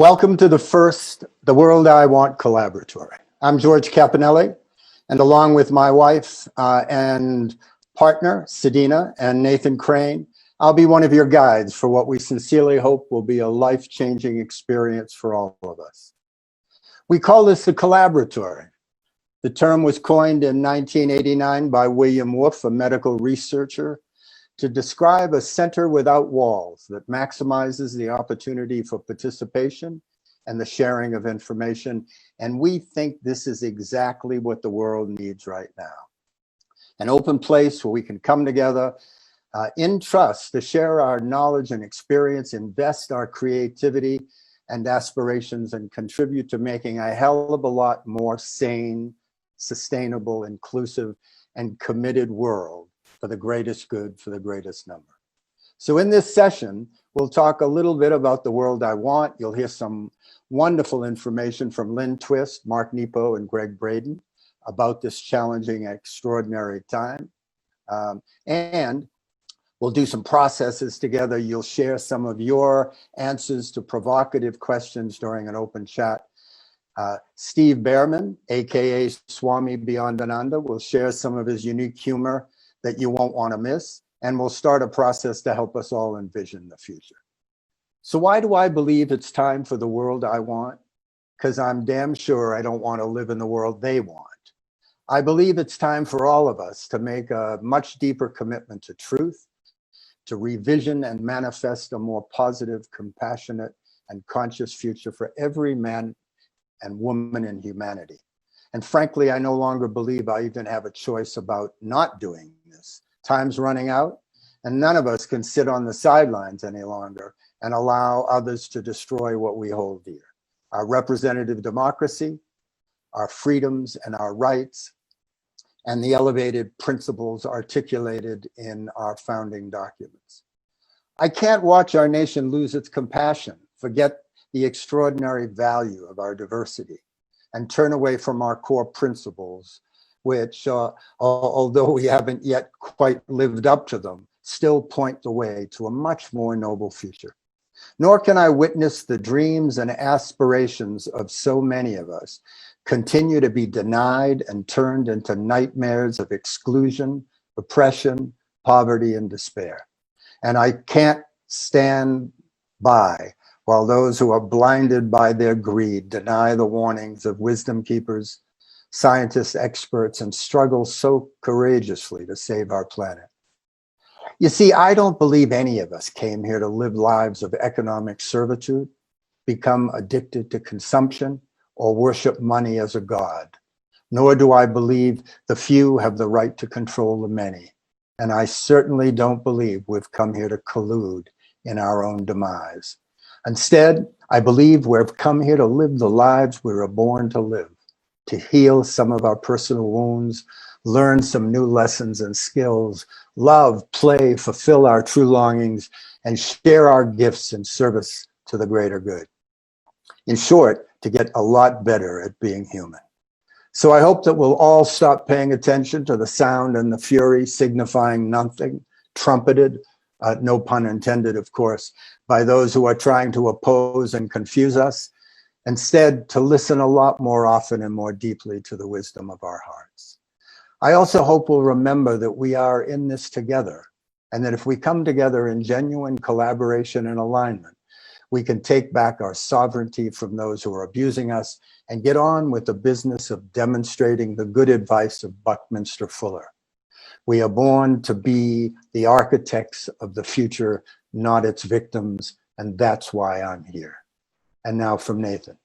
Welcome to the World I Want Collaboratory. I'm George Caponelli, and along with my wife and partner, Sedina, and Nathan Crane, I'll be one of your guides for what we sincerely hope will be a life-changing experience for all of us. We call this the Collaboratory. The term was coined in 1989 by William Wolfe, a medical researcher, to describe a center without walls that maximizes the opportunity for participation and the sharing of information. And we think this is exactly what the world needs right now. An open place where we can come together in trust to share our knowledge and experience, invest our creativity and aspirations, and contribute to making a hell of a lot more sane, sustainable, inclusive, and committed world for the greatest good, for the greatest number. So in this session, we'll talk a little bit about the world I want. You'll hear some wonderful information from Lynn Twist, Mark Nepo, and Greg Braden about this challenging, extraordinary time. And we'll do some processes together. You'll share some of your answers to provocative questions during an open chat. Steve Behrman, AKA Swami Beyondananda, will share some of his unique humor that you won't want to miss, and we'll start a process to help us all envision the future. So why do I believe it's time for the world I want? Because I'm damn sure I don't want to live in the world they want. I believe it's time for all of us to make a much deeper commitment to truth, to revision and manifest a more positive, compassionate, and conscious future for every man and woman in humanity. And frankly, I no longer believe I even have a choice about not doing this. Time's running out, and none of us can sit on the sidelines any longer and allow others to destroy what we hold dear. Our representative democracy, our freedoms and our rights, and the elevated principles articulated in our founding documents. I can't watch our nation lose its compassion, forget the extraordinary value of our diversity, and turn away from our core principles, which, although we haven't yet quite lived up to them, still point the way to a much more noble future. Nor can I witness the dreams and aspirations of so many of us continue to be denied and turned into nightmares of exclusion, oppression, poverty, and despair. And I can't stand by while those who are blinded by their greed deny the warnings of wisdom keepers, scientists, experts, and struggle so courageously to save our planet. You see, I don't believe any of us came here to live lives of economic servitude, become addicted to consumption, or worship money as a god. Nor do I believe the few have the right to control the many. And I certainly don't believe we've come here to collude in our own demise. Instead, I believe we've come here to live the lives we were born to live, to heal some of our personal wounds, learn some new lessons and skills, love, play, fulfill our true longings, and share our gifts in service to the greater good. In short, to get a lot better at being human. So I hope that we'll all stop paying attention to the sound and the fury signifying nothing, trumpeted, no pun intended, of course, by those who are trying to oppose and confuse us. Instead, to listen a lot more often and more deeply to the wisdom of our hearts. I also hope we'll remember that we are in this together, and that if we come together in genuine collaboration and alignment, we can take back our sovereignty from those who are abusing us and get on with the business of demonstrating the good advice of Buckminster Fuller. We are born to be the architects of the future, not its victims, and that's why I'm here. And now from Nathan.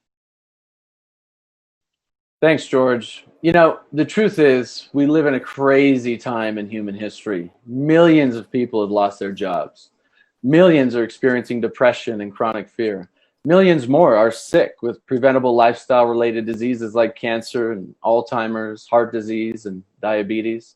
Thanks, George. You know, the truth is we live in a crazy time in human history. Millions of people have lost their jobs. Millions are experiencing depression and chronic fear. Millions more are sick with preventable lifestyle-related diseases like cancer and Alzheimer's, heart disease, and diabetes.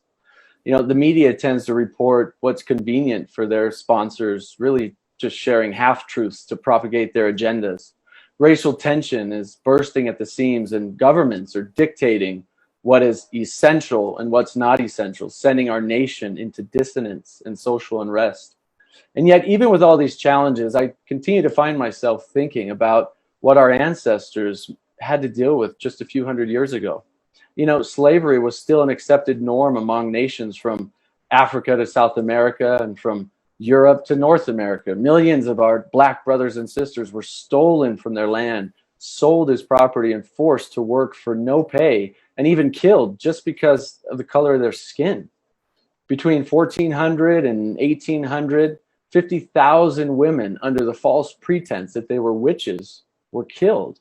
You know, the media tends to report what's convenient for their sponsors, really just sharing half-truths to propagate their agendas. Racial tension is bursting at the seams, and governments are dictating what is essential and what's not essential, sending our nation into dissonance and social unrest. And yet, even with all these challenges, I continue to find myself thinking about what our ancestors had to deal with just a few hundred years ago. You know, slavery was still an accepted norm among nations from Africa to South America and from Europe to North America. Millions of our black brothers and sisters were stolen from their land, sold as property, and forced to work for no pay, and even killed just because of the color of their skin. Between 1400 and 1800, 50,000 women, under the false pretense that they were witches, were killed.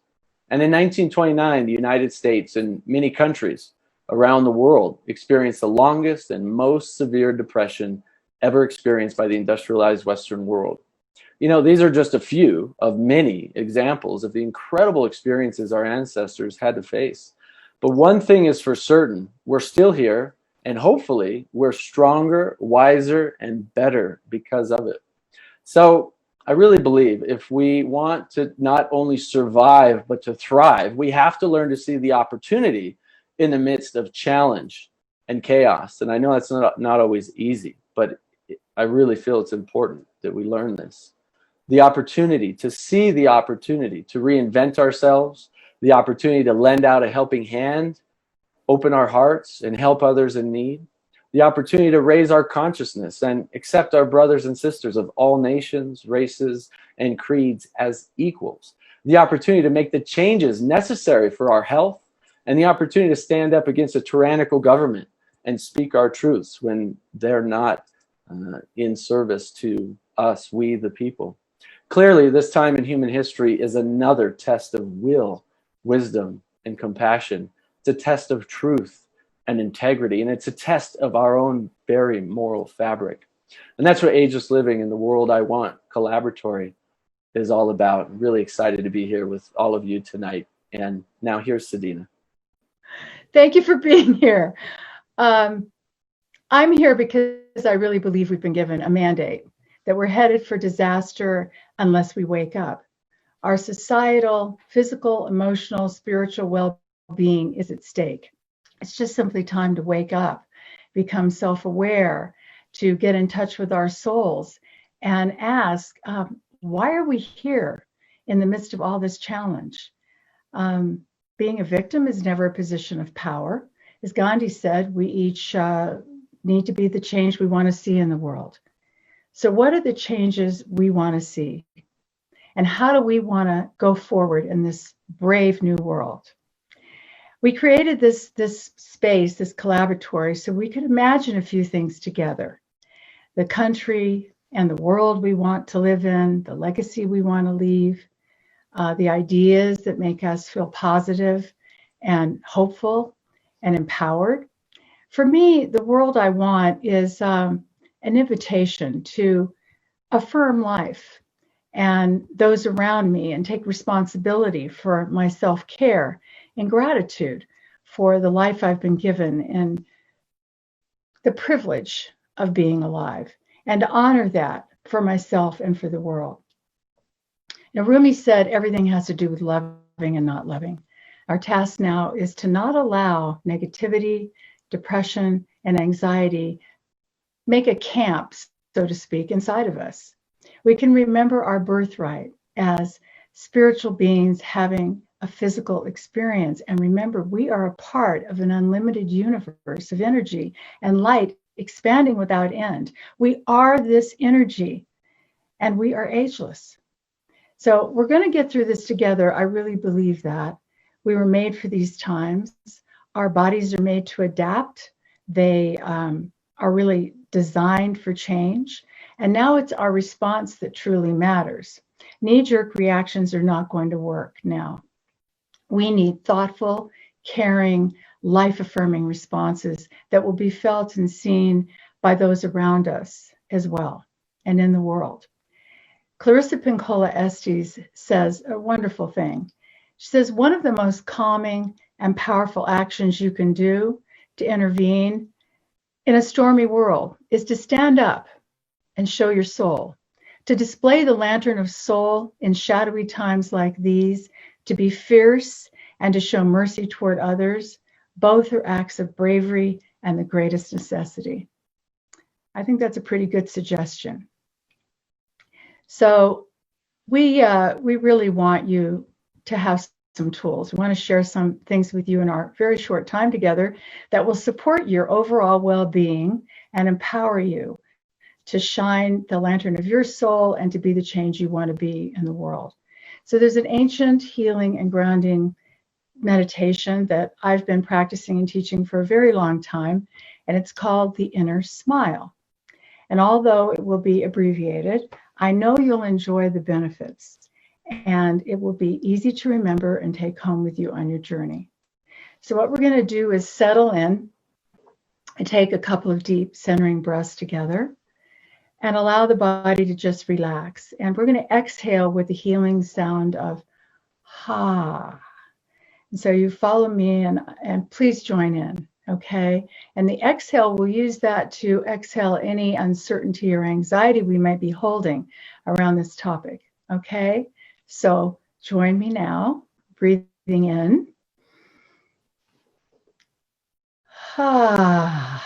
And in 1929, the United States and many countries around the world experienced the longest and most severe depression ever experienced by the industrialized Western world. You know, these are just a few of many examples of the incredible experiences our ancestors had to face. But one thing is for certain, we're still here, and hopefully we're stronger, wiser, and better because of it. So I really believe if we want to not only survive, but to thrive, we have to learn to see the opportunity in the midst of challenge and chaos. And I know that's not always easy, but I really feel it's important that we learn this. The opportunity to see the opportunity to reinvent ourselves, the opportunity to lend out a helping hand, open our hearts and help others in need, the opportunity to raise our consciousness and accept our brothers and sisters of all nations, races, and creeds as equals, the opportunity to make the changes necessary for our health, and the opportunity to stand up against a tyrannical government and speak our truths when they're not in service to us, we the people. Clearly, this time in human history is another test of will, wisdom, and compassion. It's a test of truth and integrity, and it's a test of our own very moral fabric. And that's what Ageless Living in the World I Want Collaboratory is all about. I'm really excited to be here with all of you tonight. And now here's Sadina. Thank you for being here. I'm here because I really believe we've been given a mandate, that we're headed for disaster unless we wake up. Our societal, physical, emotional, spiritual well-being is at stake. It's just simply time to wake up, become self-aware, to get in touch with our souls and ask, why are we here in the midst of all this challenge? Being a victim is never a position of power. As Gandhi said, we each need to be the change we want to see in the world. So what are the changes we want to see? And how do we want to go forward in this brave new world? We created this space, this collaboratory, so we could imagine a few things together. The country and the world we want to live in, the legacy we want to leave, the ideas that make us feel positive and hopeful and empowered. For me, the world I want is an invitation to affirm life and those around me and take responsibility for my self-care and gratitude for the life I've been given and the privilege of being alive, and to honor that for myself and for the world. Now, Rumi said everything has to do with loving and not loving. Our task now is to not allow negativity, depression, and anxiety make a camp, so to speak, inside of us. We can remember our birthright as spiritual beings having a physical experience, and remember we are a part of an unlimited universe of energy and light expanding without end. We are this energy, and we are ageless. So we're going to get through this together. I really believe that. We were made for these times. Our bodies are made to adapt. They are really designed for change. And now it's our response that truly matters. Knee-jerk reactions are not going to work now. We need thoughtful, caring, life-affirming responses that will be felt and seen by those around us as well and in the world. Clarissa Pinkola Estes says a wonderful thing. She says, one of the most calming and powerful actions you can do to intervene in a stormy world is to stand up and show your soul, to display the lantern of soul in shadowy times like these, to be fierce and to show mercy toward others. Both are acts of bravery and the greatest necessity. I think that's a pretty good suggestion. So we really want you to have some tools. We want to share some things with you in our very short time together that will support your overall well-being and empower you to shine the lantern of your soul and to be the change you want to be in the world. So there's an ancient healing and grounding meditation that I've been practicing and teaching for a very long time, and it's called the Inner Smile. And although it will be abbreviated, I know you'll enjoy the benefits, and it will be easy to remember and take home with you on your journey. So what we're going to do is settle in and take a couple of deep centering breaths together and allow the body to just relax. And we're going to exhale with the healing sound of ha. And so you follow me and please join in, okay? And the exhale, we'll use that to exhale any uncertainty or anxiety we might be holding around this topic, okay? So join me now, breathing in. Ha.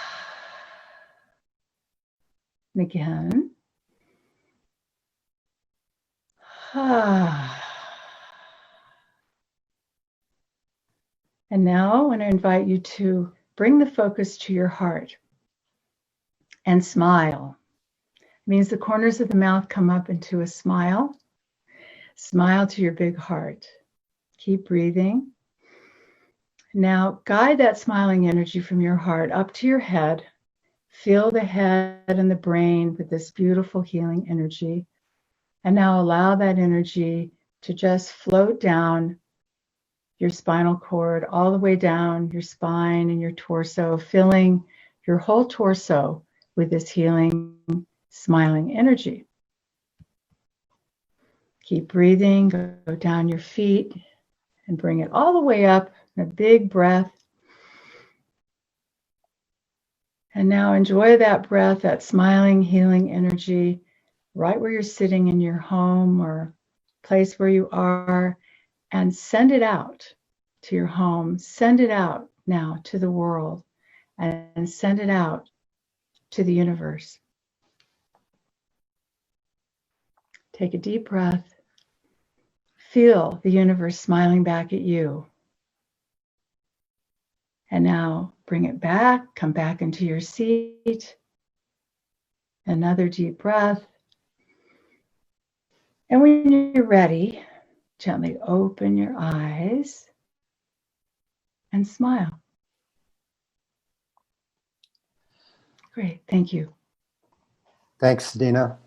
And again. Ah. And now I want to invite you to bring the focus to your heart and smile. It means the corners of the mouth come up into a smile. Smile to your big heart. Keep breathing. Now guide that smiling energy from your heart up to your head. Fill the head and the brain with this beautiful healing energy. And now allow that energy to just float down your spinal cord, all the way down your spine and your torso, filling your whole torso with this healing, smiling energy. Keep breathing, go down your feet and bring it all the way up in a big breath. And now enjoy that breath, that smiling, healing energy, right where you're sitting in your home or place where you are, and send it out to your home. Send it out now to the world, and send it out to the universe. Take a deep breath. Feel the universe smiling back at you. And now bring it back, come back into your seat. Another deep breath. And when you're ready, gently open your eyes and smile. Great, thank you. Thanks, Dina.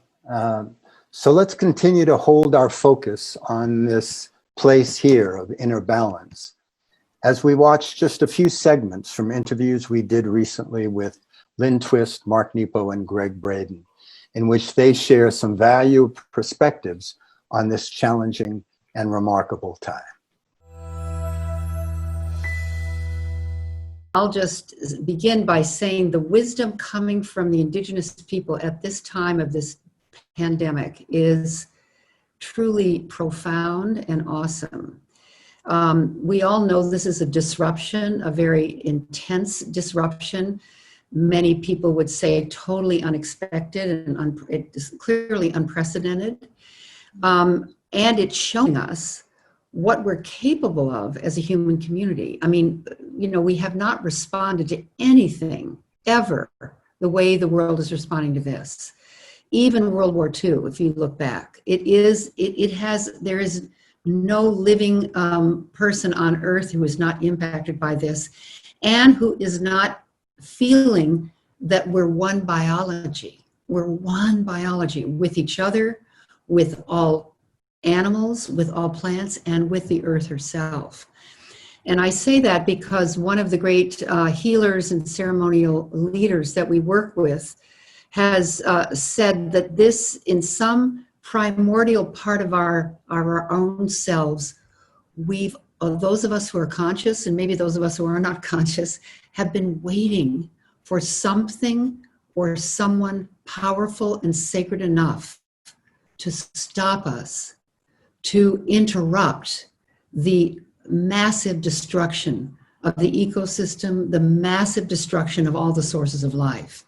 So let's continue to hold our focus on this place here of inner balance as we watch just a few segments from interviews we did recently with Lynn Twist, Mark Nepo, and Greg Braden, in which they share some value perspectives on this challenging and remarkable time. I'll just begin by saying the wisdom coming from the indigenous people at this time of this pandemic is truly profound and awesome. We all know this is a disruption, a very intense disruption. Many people would say totally unexpected and it is clearly unprecedented. And it's showing us what we're capable of as a human community. I mean, you know, we have not responded to anything ever the way the world is responding to this. Even World War II, if you look back, there is no living person on earth who is not impacted by this and who is not feeling that we're one biology. We're one biology with each other, with all animals, with all plants, and with the earth herself. And I say that because one of the great healers and ceremonial leaders that we work with has said that this, in some primordial part of our own selves, those of us who are conscious, and maybe those of us who are not conscious, have been waiting for something or someone powerful and sacred enough to stop us, to interrupt the massive destruction of the ecosystem, the massive destruction of all the sources of life.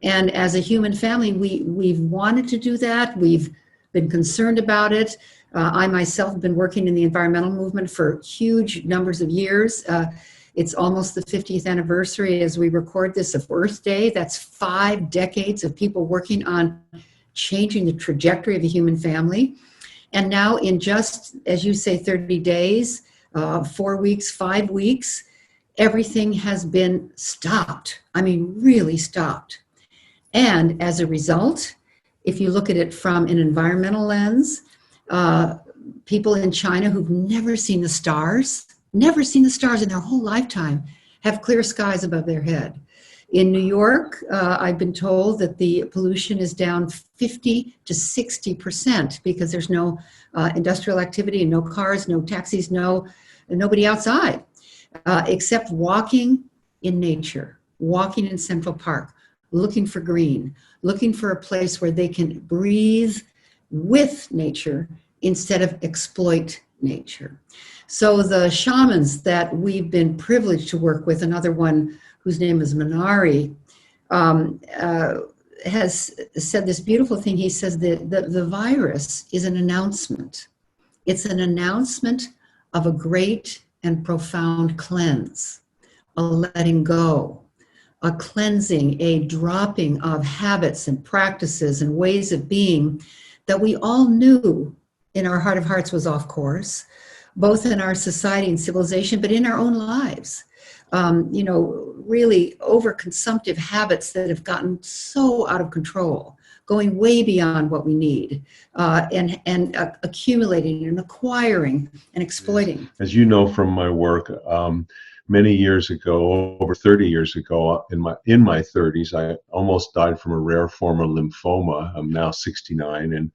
And as a human family, we've wanted to do that. We've been concerned about it. I myself have been working in the environmental movement for huge numbers of years. It's almost the 50th anniversary as we record this of Earth Day. That's 5 decades of people working on changing the trajectory of the human family. And now in just, as you say, 30 days, 4 weeks, 5 weeks, everything has been stopped. I mean, really stopped. And as a result, if you look at it from an environmental lens, people in China who've never seen the stars in their whole lifetime, have clear skies above their head. In New York, I've been told that the pollution is down 50 to 60% because there's no industrial activity, no cars, no taxis, nobody outside, except walking in nature, walking in Central Park, looking for green, looking for a place where they can breathe with nature instead of exploit nature. So the shamans that we've been privileged to work with, another one whose name is Minari, has said this beautiful thing. He says that the virus is an announcement. It's an announcement of a great and profound cleanse, a letting go, a cleansing, a dropping of habits and practices and ways of being that we all knew in our heart of hearts was off course, both in our society and civilization, but in our own lives. Really overconsumptive habits that have gotten so out of control, going way beyond what we need, and accumulating and acquiring and exploiting. As you know from my work, many years ago, over 30 years ago, in my 30s, I almost died from a rare form of lymphoma. I'm now 69,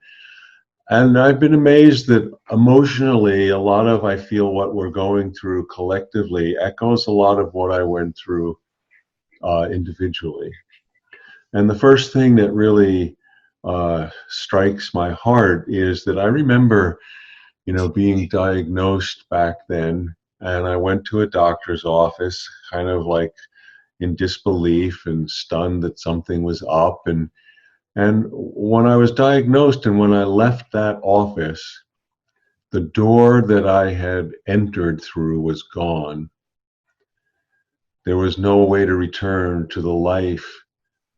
and I've been amazed that emotionally, a lot of, I feel, what we're going through collectively echoes a lot of what I went through individually. And the first thing that really strikes my heart is that I remember, being diagnosed back then, and I went to a doctor's office, kind of like in disbelief and stunned that something was up. And when I was diagnosed and when I left that office, the door that I had entered through was gone. There was no way to return to the life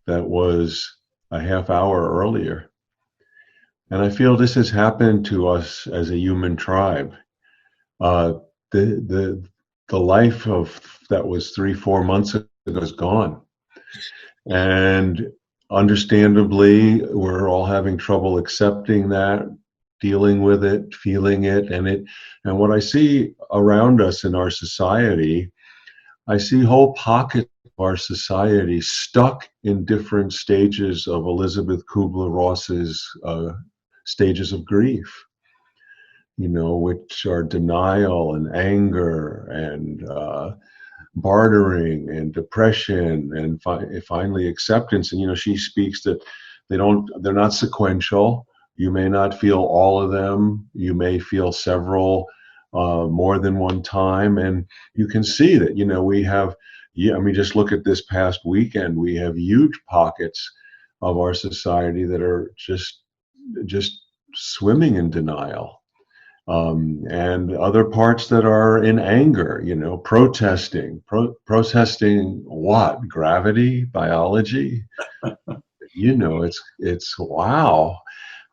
that was a half hour earlier. And I feel this has happened to us as a human tribe. The life of that was 3-4 months ago is gone. And understandably, we're all having trouble accepting that, dealing with it, feeling it, and what I see around us in our society, I see whole pockets of our society stuck in different stages of Elizabeth Kubler-Ross's stages of grief, which are denial and anger and bartering and depression and finally acceptance. And she speaks that they're not sequential. You may not feel all of them. You may feel several more than one time, and you can see that we have, just look at this past weekend. We have huge pockets of our society that are just swimming in denial. And other parts that are in anger, protesting what? Gravity, biology, it's wow.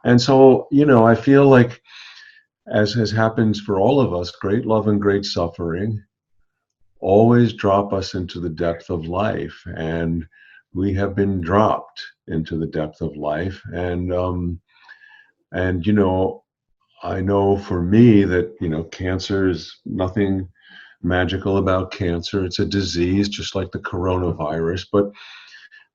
And so, I feel like, as has happened for all of us, great love and great suffering always drop us into the depth of life. And we have been dropped into the depth of life. And I know for me that, cancer is nothing magical about cancer. It's a disease just like the coronavirus. But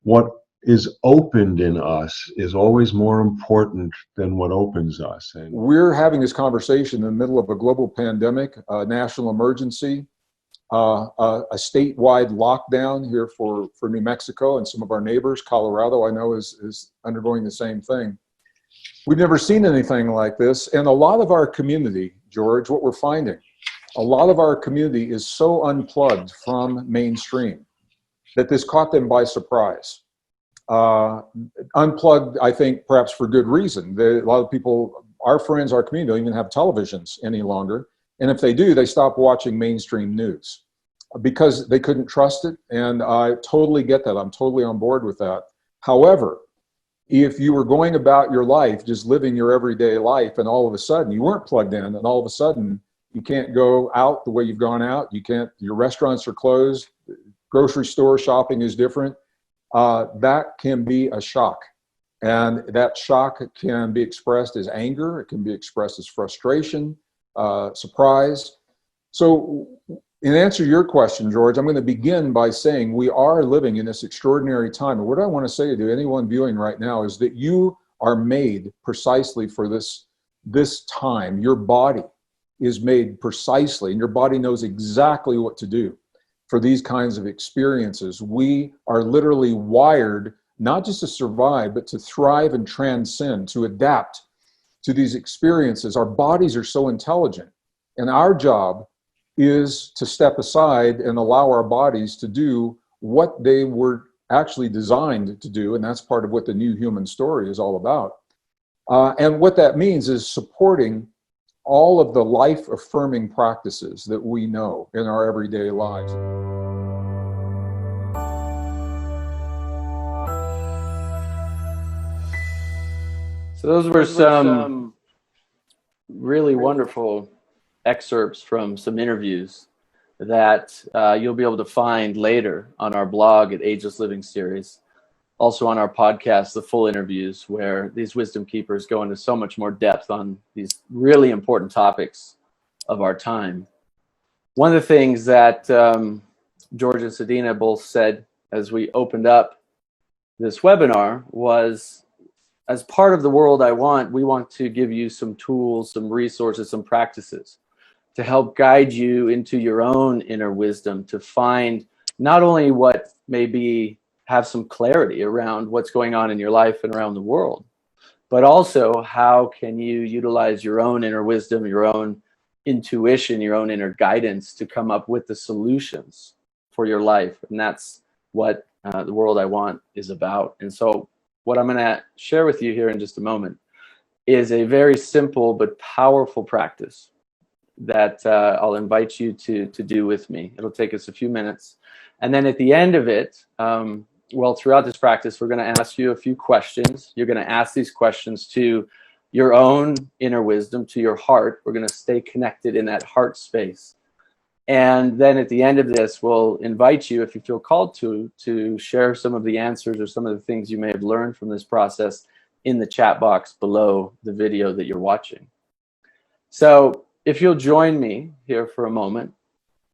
what is opened in us is always more important than what opens us. And we're having this conversation in the middle of a global pandemic, a national emergency, a statewide lockdown here for New Mexico and some of our neighbors. Colorado, I know, is undergoing the same thing. We've never seen anything like this. And a lot of our community, George, what we're finding, a lot of our community is so unplugged from mainstream that this caught them by surprise. Unplugged, I think, perhaps for good reason. A lot of people our friends, our community don't even have televisions any longer. And if they do, they stop watching mainstream news because they couldn't trust it. And I totally get that. I'm totally on board with that. However, if you were going about your life, just living your everyday life, and all of a sudden you weren't plugged in, and all of a sudden you can't go out the way you've gone out, you can't, your restaurants are closed, grocery store shopping is different, that can be a shock. And that shock can be expressed as anger, it can be expressed as frustration, surprise. So in answer to your question, George, I'm going to begin by saying we are living in this extraordinary time. And what I want to say to anyone viewing right now is that you are made precisely for this time. Your body is made precisely, and your body knows exactly what to do for these kinds of experiences. We are literally wired not just to survive, but to thrive and transcend, to adapt to these experiences. Our bodies are so intelligent, and our job is to step aside and allow our bodies to do what they were actually designed to do, and that's part of what the New Human Story is all about. And what that means is supporting all of the life-affirming practices that we know in our everyday lives. So those were some really wonderful excerpts from some interviews that you'll be able to find later on our blog at Ageless Living Series. Also on our podcast, the full interviews, where these wisdom keepers go into so much more depth on these really important topics of our time. One of the things that George and Sadina both said as we opened up this webinar was, as part of the world I want, we want to give you some tools, some resources, some practices to help guide you into your own inner wisdom, to find not only what maybe have some clarity around what's going on in your life and around the world, but also how can you utilize your own inner wisdom, your own intuition, your own inner guidance to come up with the solutions for your life. And that's what the world I want is about. And so what I'm going to share with you here in just a moment is a very simple but powerful practice that I'll invite you to do with me. It'll take us a few minutes. And then at the end of it, throughout this practice, we're going to ask you a few questions. You're going to ask these questions to your own inner wisdom, to your heart. We're going to stay connected in that heart space. And then at the end of this, we'll invite you, if you feel called to share some of the answers or some of the things you may have learned from this process in the chat box below the video that you're watching. So if you'll join me here for a moment,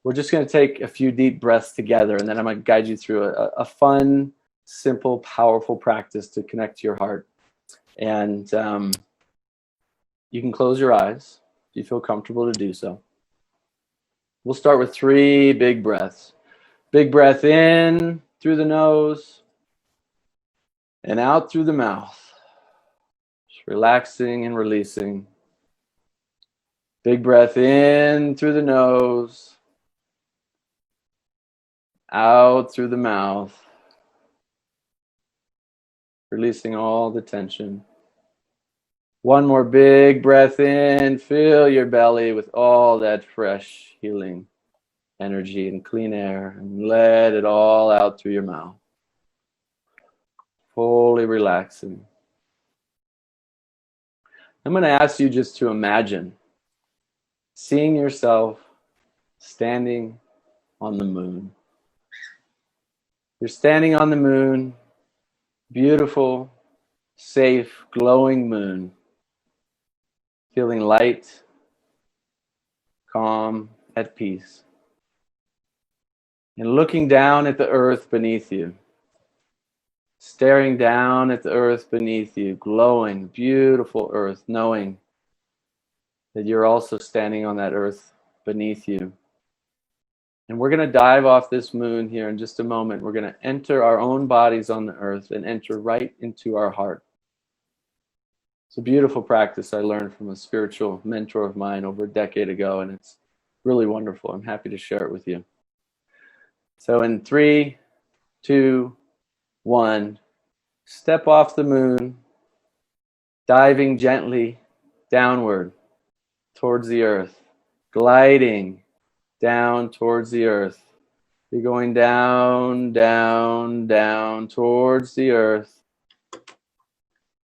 we're just going to take a few deep breaths together, and then I'm going to guide you through a fun, simple, powerful practice to connect to your heart. And you can close your eyes if you feel comfortable to do so. We'll start with 3 big breaths. Big breath in through the nose and out through the mouth. Just relaxing and releasing. Big breath in through the nose, out through the mouth, releasing all the tension. One more big breath in, fill your belly with all that fresh healing energy and clean air, and let it all out through your mouth. Fully relaxing. I'm going to ask you just to imagine seeing yourself standing on the moon. You're standing on the moon, beautiful, safe, glowing moon, feeling light, calm, at peace, and looking down at the earth beneath you, staring down at the earth beneath you, glowing, beautiful earth, knowing that you're also standing on that earth beneath you. And we're going to dive off this moon here in just a moment. We're going to enter our own bodies on the earth and enter right into our heart. It's a beautiful practice I learned from a spiritual mentor of mine over a decade ago, and it's really wonderful. I'm happy to share it with you. So in 3, 2, 1, step off the moon, diving gently downward towards the earth, gliding down towards the earth. You're going down, down, down towards the earth.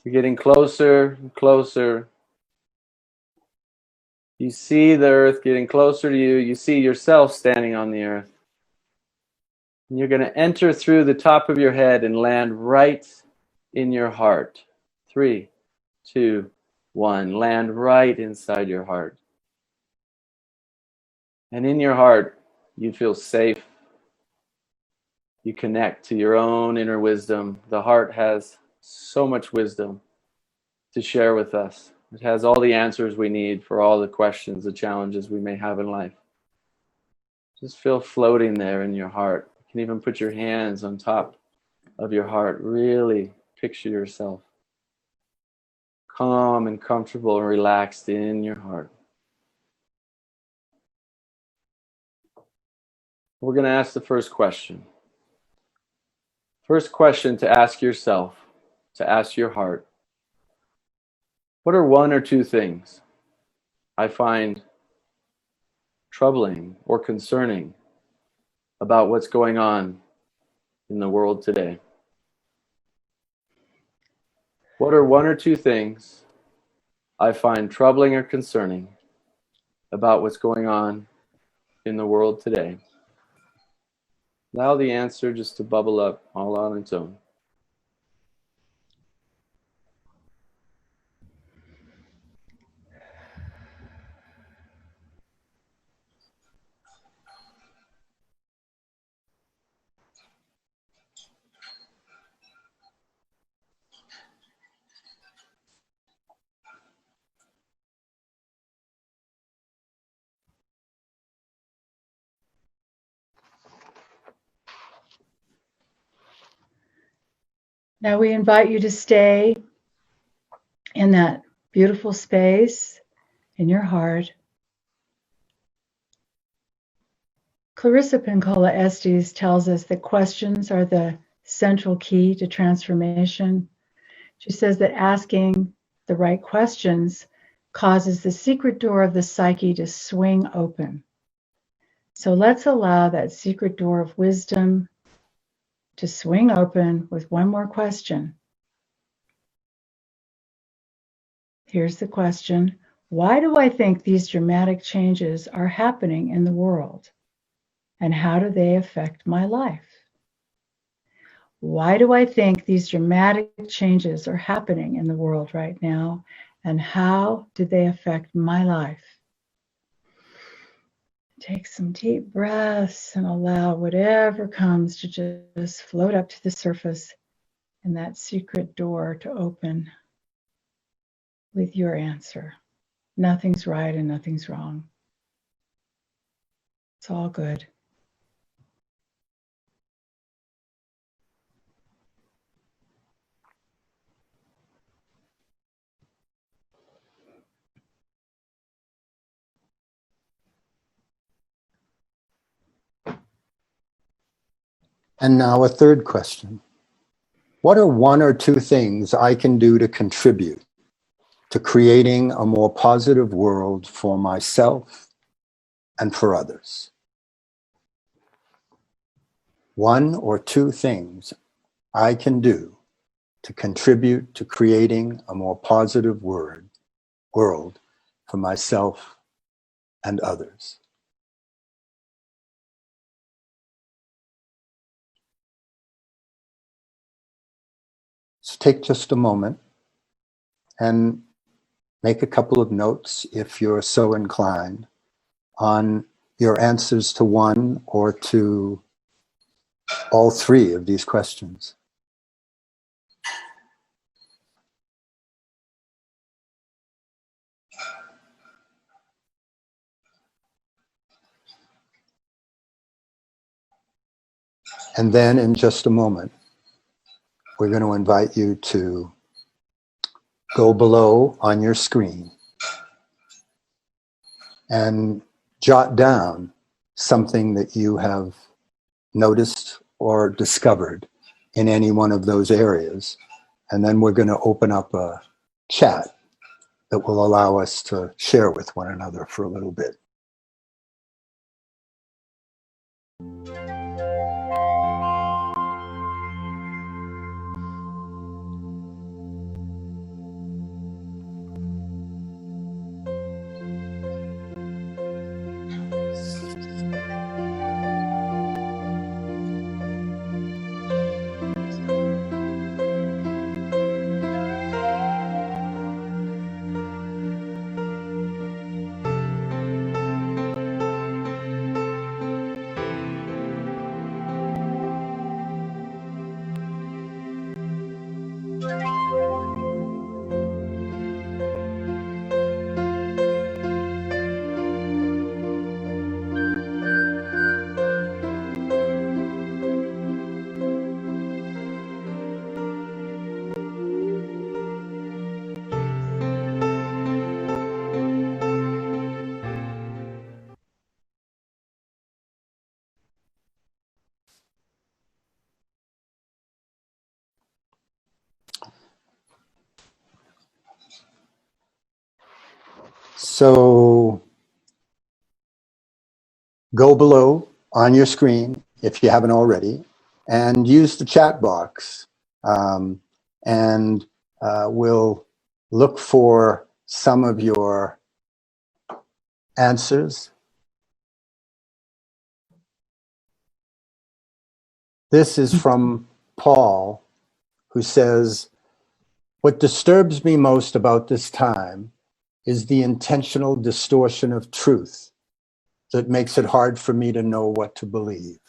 You're getting closer and closer. You see the earth getting closer to you. You see yourself standing on the earth. And you're going to enter through the top of your head and land right in your heart. 3, 2, 1. Land right inside your heart. And in your heart, you feel safe. You connect to your own inner wisdom. The heart has so much wisdom to share with us. It has all the answers we need for all the questions, the challenges we may have in life. Just feel floating there in your heart. You can even put your hands on top of your heart. Really picture yourself calm and comfortable and relaxed in your heart. We're going to ask the first question. First question to ask yourself, to ask your heart. What are one or two things I find troubling or concerning about what's going on in the world today? What are one or two things I find troubling or concerning about what's going on in the world today? Allow the answer just to bubble up all on its own. Now we invite you to stay in that beautiful space in your heart. Clarissa Pinkola Estes tells us that questions are the central key to transformation. She says that asking the right questions causes the secret door of the psyche to swing open. So let's allow that secret door of wisdom to swing open with one more question. Here's the question. Why do I think these dramatic changes are happening in the world? And how do they affect my life? Why do I think these dramatic changes are happening in the world right now? And how do they affect my life? Take some deep breaths and allow whatever comes to just float up to the surface and that secret door to open with your answer. Nothing's right and nothing's wrong. It's all good. And now a third question. What are one or two things I can do to contribute to creating a more positive world for myself and for others? One or two things I can do to contribute to creating a more positive world for myself and others. So take just a moment and make a couple of notes, if you're so inclined, on your answers to one or to all three of these questions. And then in just a moment, we're going to invite you to go below on your screen and jot down something that you have noticed or discovered in any one of those areas. And then we're going to open up a chat that will allow us to share with one another for a little bit. So go below on your screen if you haven't already, and use the chat box, and we'll look for some of your answers. This is from Paul, who says, "What disturbs me most about this time is the intentional distortion of truth that makes it hard for me to know what to believe."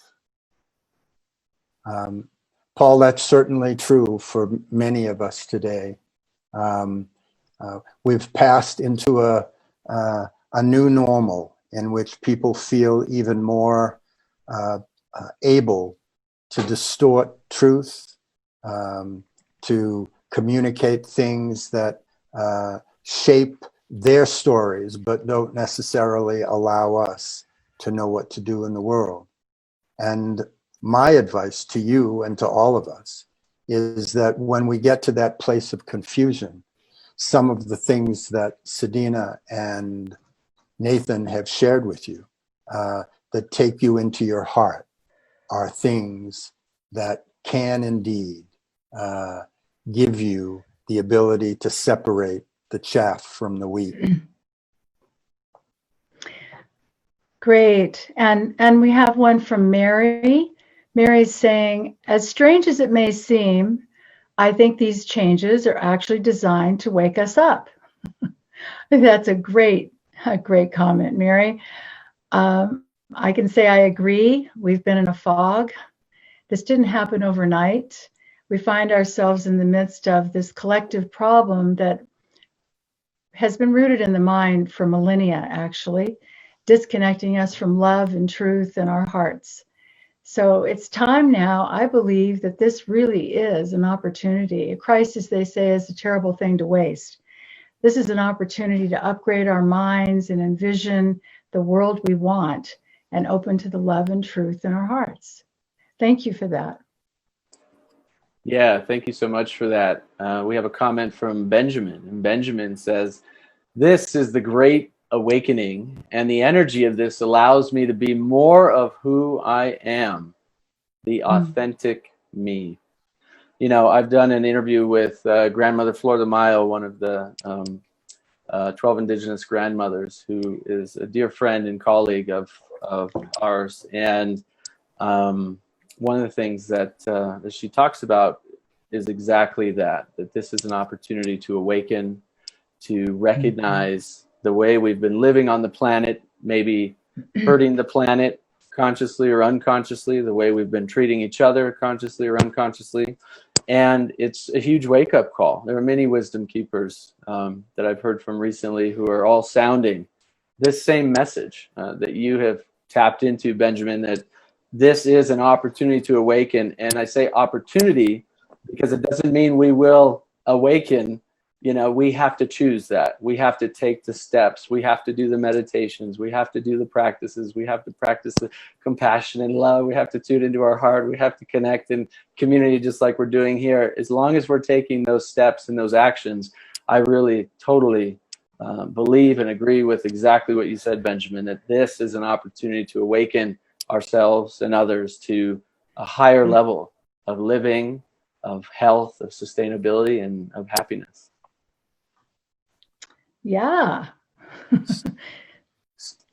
Paul, that's certainly true for many of us today. We've passed into a new normal in which people feel even more able to distort truth, to communicate things that shape their stories, but don't necessarily allow us to know what to do in the world. And my advice to you and to all of us is that when we get to that place of confusion, some of the things that Sedina and Nathan have shared with you that take you into your heart are things that can indeed give you the ability to separate the chaff from the wheat. Great. And we have one from Mary. Mary's saying, as strange as it may seem, I think these changes are actually designed to wake us up. That's a great comment, Mary. I can say I agree. We've been in a fog. This didn't happen overnight. We find ourselves in the midst of this collective problem that has been rooted in the mind for millennia, actually, disconnecting us from love and truth in our hearts. So it's time now, I believe, that this really is an opportunity. A crisis, they say, is a terrible thing to waste. This is an opportunity to upgrade our minds and envision the world we want and open to the love and truth in our hearts. Thank you for that. Yeah, thank you so much for that. We have a comment from Benjamin, and Benjamin says, "This is the great awakening, and the energy of this allows me to be more of who I am, the authentic me." You know, I've done an interview with grandmother Flor de Mayo, one of the 12 indigenous grandmothers, who is a dear friend and colleague of ours. And one of the things that she talks about is exactly that this is an opportunity to awaken, to recognize the way we've been living on the planet, maybe hurting the planet consciously or unconsciously, the way we've been treating each other consciously or unconsciously. And it's a huge wake-up call. There are many wisdom keepers that I've heard from recently who are all sounding this same message that you have tapped into, Benjamin, that this is an opportunity to awaken. And I say opportunity because it doesn't mean we will awaken. You know, we have to choose that. We have to take the steps. We have to do the meditations. We have to do the practices. We have to practice the compassion and love. We have to tune into our heart. We have to connect in community just like we're doing here. As long as we're taking those steps and those actions, I really totally believe and agree with exactly what you said, Benjamin, that this is an opportunity to awaken ourselves and others to a higher level of living, of health, of sustainability, and of happiness. Yeah.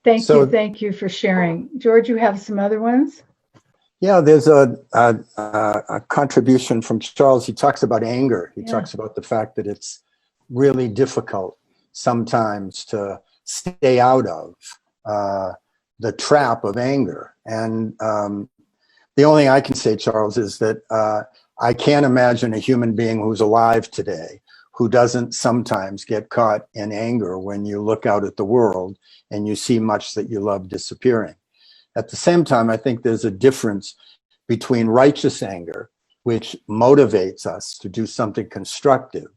Thank you for sharing. George, you have some other ones? Yeah, there's a contribution from Charles. He talks about anger. He talks about the fact that it's really difficult sometimes to stay out of the trap of anger. And the only thing I can say, Charles, is that I can't imagine a human being who's alive today who doesn't sometimes get caught in anger when you look out at the world and you see much that you love disappearing. At the same time, I think there's a difference between righteous anger, which motivates us to do something constructive,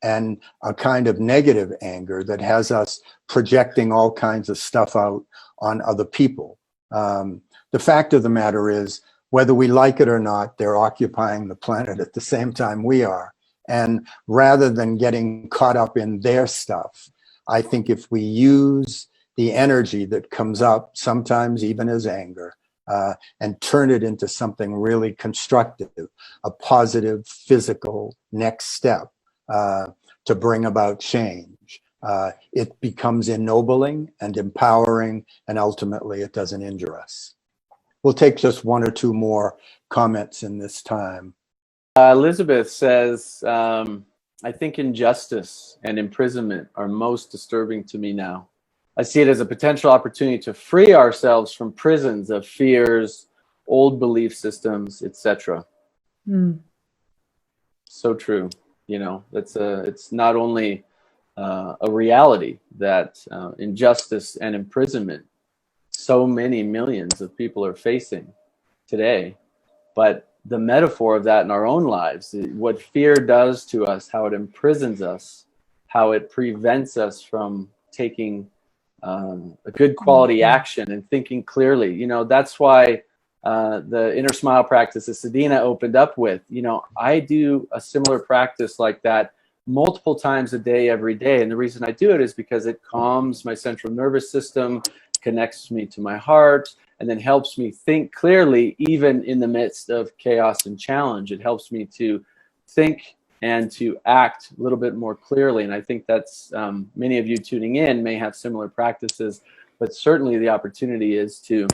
and a kind of negative anger that has us projecting all kinds of stuff out on other people. The fact of the matter is, whether we like it or not, they're occupying the planet at the same time we are. And rather than getting caught up in their stuff, I think if we use the energy that comes up, sometimes even as anger, and turn it into something really constructive, a positive physical next step to bring about change, it becomes ennobling and empowering, and ultimately it doesn't injure us. We'll take just one or two more comments in this time. Elizabeth says, I think injustice and imprisonment are most disturbing to me now. I see it as a potential opportunity to free ourselves from prisons of fears, old belief systems, etc. So true. You know, it's not only a reality that injustice and imprisonment, so many millions of people are facing today, but the metaphor of that in our own lives, what fear does to us, how it imprisons us, how it prevents us from taking a good quality action and thinking clearly. You know, that's why the inner smile practice that Sedina opened up with, you know, I do a similar practice like that multiple times a day, every day. And the reason I do it is because it calms my central nervous system, connects me to my heart, and then helps me think clearly, even in the midst of chaos and challenge. It helps me to think and to act a little bit more clearly. And I think that's, many of you tuning in may have similar practices, but certainly the opportunity is to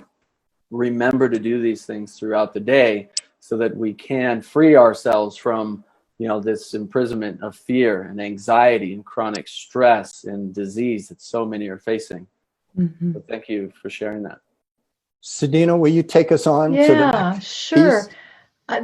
remember to do these things throughout the day so that we can free ourselves from, you know, this imprisonment of fear and anxiety and chronic stress and disease that so many are facing. So thank you for sharing that. Sedina, will you take us on to the next sure. piece?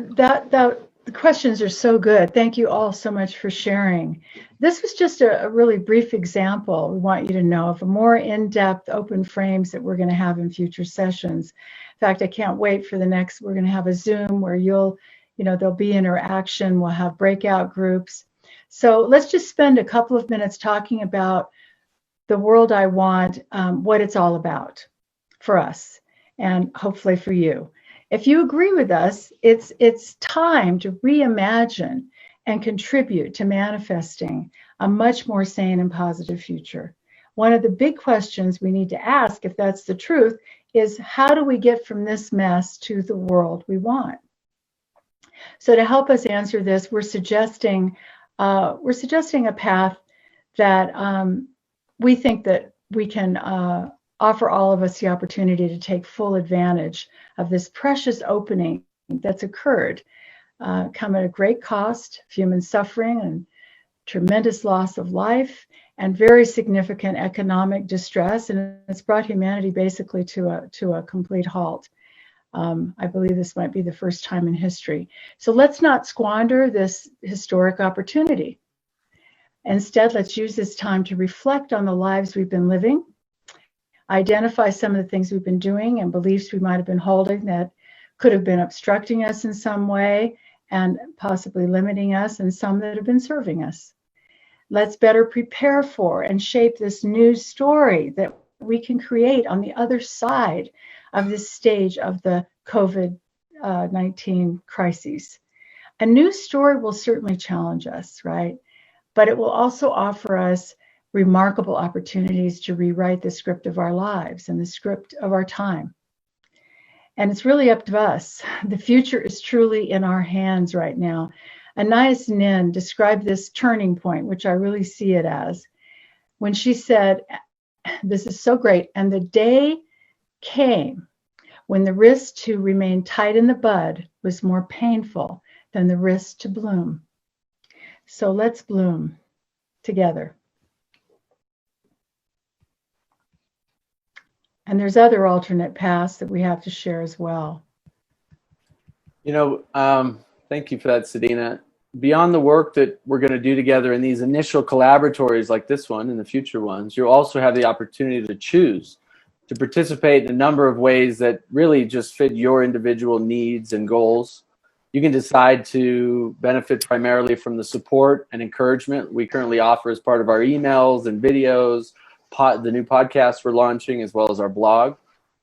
The questions are so good. Thank you all so much for sharing. This was just a really brief example. We want you to know of a more in-depth open frames that we're going to have in future sessions. In fact, I can't wait for the next. We're going to have a Zoom where there'll be interaction. We'll have breakout groups. So let's just spend a couple of minutes talking about the world I want, what it's all about for us, and hopefully for you. If you agree with us, it's time to reimagine and contribute to manifesting a much more sane and positive future. One of the big questions we need to ask, if that's the truth, is how do we get from this mess to the world we want? So to help us answer this, we're suggesting a path that we think that we can offer all of us the opportunity to take full advantage of this precious opening that's occurred, come at a great cost of human suffering and tremendous loss of life and very significant economic distress, and it's brought humanity basically to a complete halt. I believe this might be the first time in history. So let's not squander this historic opportunity. Instead, let's use this time to reflect on the lives we've been living, identify some of the things we've been doing and beliefs we might have been holding that could have been obstructing us in some way and possibly limiting us, and some that have been serving us. Let's better prepare for and shape this new story that we can create on the other side of this stage of the COVID-19 crises. A new story will certainly challenge us, right? But it will also offer us remarkable opportunities to rewrite the script of our lives and the script of our time. And it's really up to us. The future is truly in our hands right now. Anais Nin described this turning point, which I really see it as, when she said, this is so great, and the day came when the risk to remain tight in the bud was more painful than the risk to bloom. So let's bloom together. And there's other alternate paths that we have to share as well. You know, thank you for that, Sedina. Beyond the work that we're going to do together in these initial collaboratories like this one and the future ones, you'll also have the opportunity to choose to participate in a number of ways that really just fit your individual needs and goals. You can decide to benefit primarily from the support and encouragement we currently offer as part of our emails and videos, the new podcast we're launching, as well as our blog.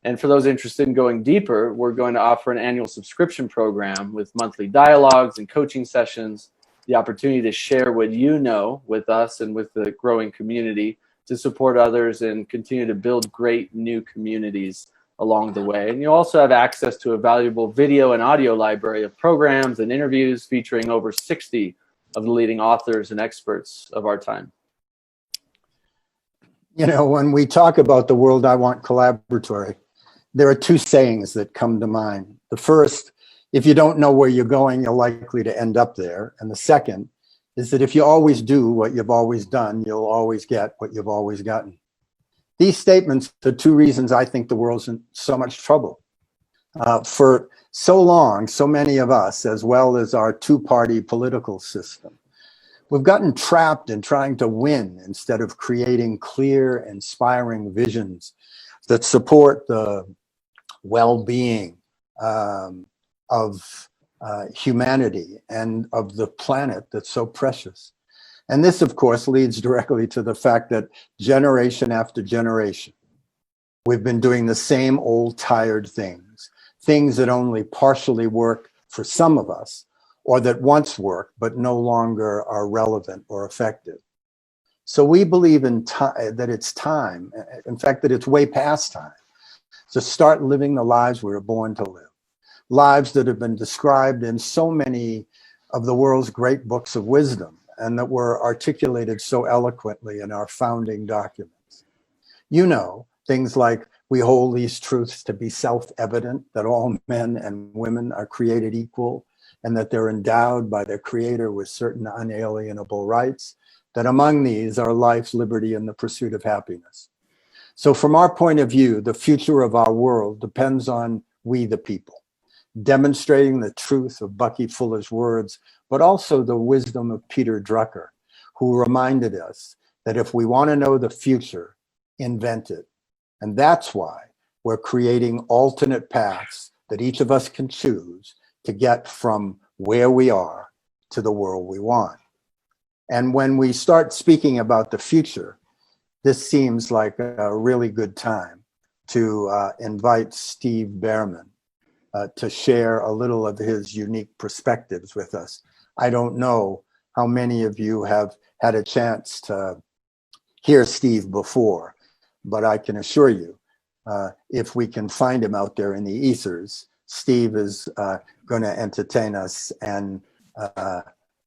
And for those interested in going deeper, we're going to offer an annual subscription program with monthly dialogues and coaching sessions, the opportunity to share what you know with us and with the growing community, to support others and continue to build great new communities along the way. And you also have access to a valuable video and audio library of programs and interviews featuring over 60 of the leading authors and experts of our time. You know, when we talk about the World I Want Collaboratory, there are two sayings that come to mind. The first, if you don't know where you're going, you're likely to end up there. And the second is that if you always do what you've always done, you'll always get what you've always gotten. These statements are two reasons I think the world's in so much trouble. For so long, so many of us, as well as our two-party political system, we've gotten trapped in trying to win instead of creating clear, inspiring visions that support the well-being of humanity and of the planet that's so precious. And this, of course, leads directly to the fact that generation after generation, we've been doing the same old tired things, things that only partially work for some of us, or that once worked but no longer are relevant or effective. So we believe in that it's time, in fact, that it's way past time, to start living the lives we were born to live. Lives that have been described in so many of the world's great books of wisdom and that were articulated so eloquently in our founding documents. You know, things like, we hold these truths to be self-evident, that all men and women are created equal and that they're endowed by their creator with certain unalienable rights, that among these are life, liberty, and the pursuit of happiness. So from our point of view, the future of our world depends on we the people, demonstrating the truth of Bucky Fuller's words, but also the wisdom of Peter Drucker, who reminded us that if we want to know the future, invent it. And that's why we're creating alternate paths that each of us can choose to get from where we are to the world we want. And when we start speaking about the future, this seems like a really good time to invite Steve Behrman to share a little of his unique perspectives with us. I don't know how many of you have had a chance to hear Steve before, but I can assure you, if we can find him out there in the ethers, Steve is going to entertain us and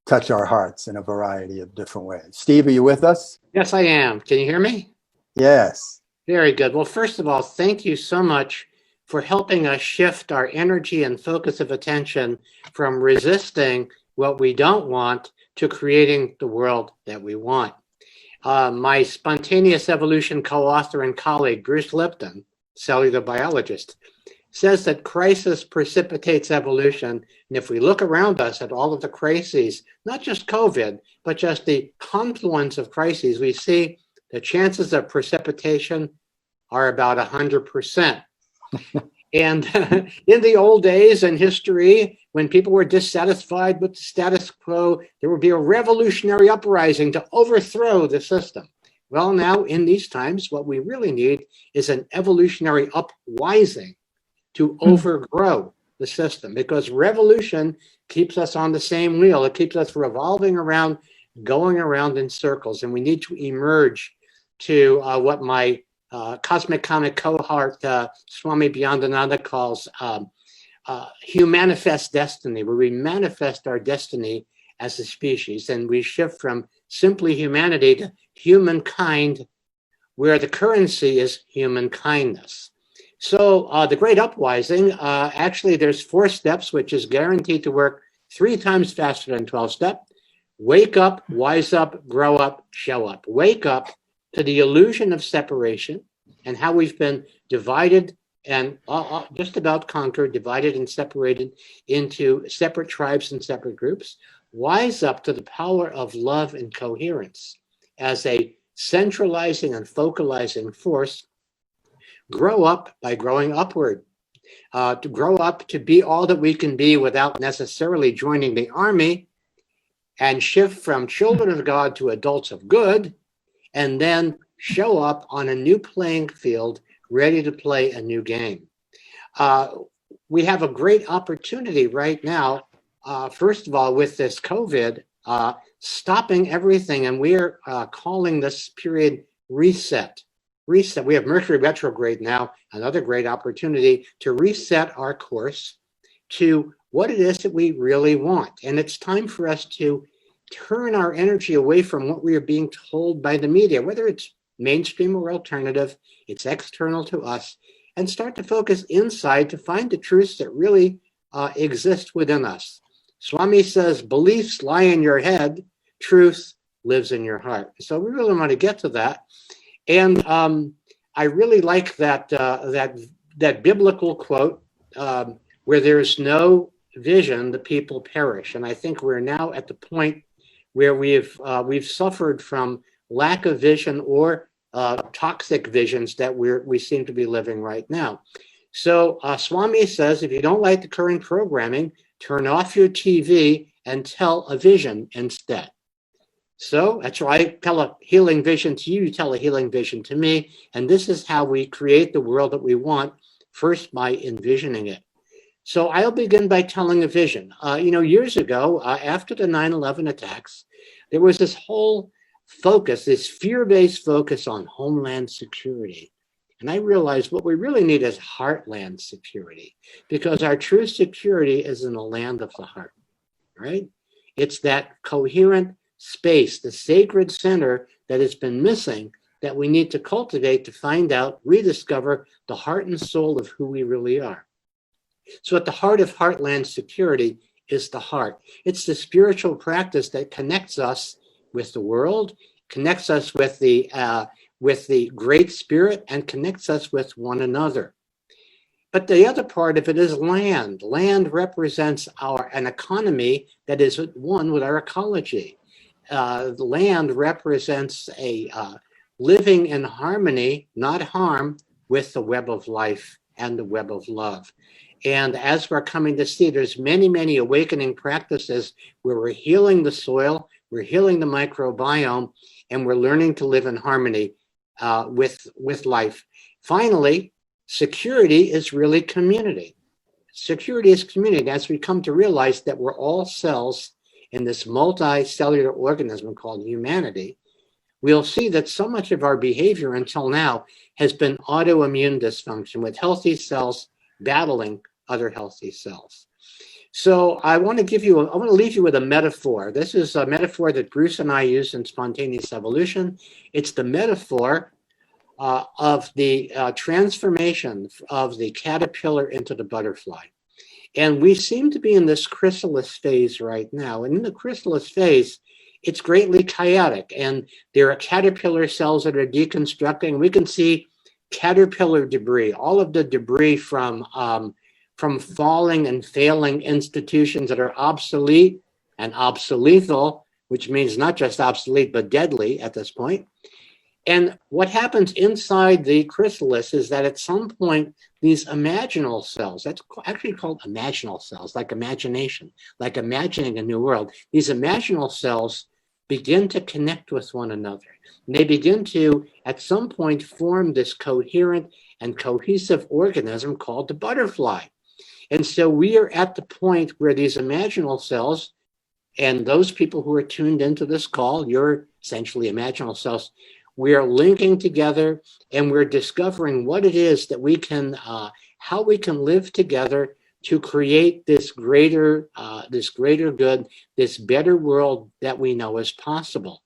touch our hearts in a variety of different ways. Steve, are you with us? Yes, I am. Can you hear me? Yes. Very good. Well, first of all, thank you so much for helping us shift our energy and focus of attention from resisting what we don't want to creating the world that we want. My spontaneous evolution co-author and colleague, Bruce Lipton, cellular biologist, says that crisis precipitates evolution. And if we look around us at all of the crises, not just COVID, but just the confluence of crises, we see the chances of precipitation are about 100%. And in the old days in history, when people were dissatisfied with the status quo, there would be a revolutionary uprising to overthrow the system. Well, now in these times, what we really need is an evolutionary uprising to overgrow the system, because revolution keeps us on the same wheel. It keeps us revolving around going around in circles, and we need to emerge to what my cosmic comic cohort, Swami Byandananda, calls humanifest destiny, where we manifest our destiny as a species, and we shift from simply humanity to humankind, where the currency is human kindness. So the Great Uprising, actually there's 4 steps, which is guaranteed to work 3 times faster than 12-step. Wake up, wise up, grow up, show up. Wake up to the illusion of separation and how we've been divided and just about conquered, divided and separated into separate tribes and separate groups. Wise up to the power of love and coherence as a centralizing and focalizing force. Grow up by growing upward. To grow up to be all that we can be without necessarily joining the army, and shift from children of God to adults of good, and then show up on a new playing field, ready to play a new game. We have a great opportunity right now, first of all, with this COVID, stopping everything, and we are calling this period reset. Reset. We have Mercury retrograde now, another great opportunity to reset our course to what it is that we really want. And it's time for us to turn our energy away from what we are being told by the media, whether it's mainstream or alternative, it's external to us, and start to focus inside to find the truths that really exist within us. Swami says, beliefs lie in your head, truth lives in your heart. So we really want to get to that. And I really like that biblical quote, where there's no vision, the people perish. And I think we're now at the point where we've suffered from lack of vision or toxic visions that we seem to be living right now. So Swami says, if you don't like the current programming, turn off your TV and tell a vision instead. So that's why I tell a healing vision to you, you tell a healing vision to me. And this is how we create the world that we want, first by envisioning it. So I'll begin by telling a vision. Years ago, after the 9/11 attacks, there was this whole focus, this fear-based focus on homeland security. And I realized what we really need is heartland security, because our true security is in the land of the heart, right? It's that coherent space, the sacred center that has been missing, that we need to cultivate to find out, rediscover the heart and soul of who we really are. So at the heart of heartland security is the heart. It's the spiritual practice that connects us with the world, connects us with the Great Spirit, and connects us with one another. But the other part of it is land. Land represents an economy that is one with our ecology. Land represents a living in harmony, not harm, with the web of life and the web of love. And as we're coming to see, there's many, many awakening practices where we're healing the soil, we're healing the microbiome, and we're learning to live in harmony with life. Finally, security is really community. Security is community. As we come to realize that we're all cells in this multicellular organism called humanity, we'll see that so much of our behavior until now has been autoimmune dysfunction, with healthy cells battling other healthy cells. So I want to leave you with a metaphor. This is a metaphor that Bruce and I use in Spontaneous Evolution. It's the metaphor of the transformation of the caterpillar into the butterfly. And we seem to be in this chrysalis phase right now. And in the chrysalis phase, it's greatly chaotic. And there are caterpillar cells that are deconstructing. We can see caterpillar debris, all of the debris from falling and failing institutions that are obsolete and obsolethal, which means not just obsolete, but deadly at this point. And what happens inside the chrysalis is that at some point, these imaginal cells, that's actually called imaginal cells, like imagination, like imagining a new world. These imaginal cells begin to connect with one another. And they begin to, at some point, form this coherent and cohesive organism called the butterfly. And so we are at the point where these imaginal cells And those people who are tuned into this call, your essentially imaginal selves, we are linking together and we're discovering what it is that we can, how we can live together to create this greater good, this better world that we know is possible.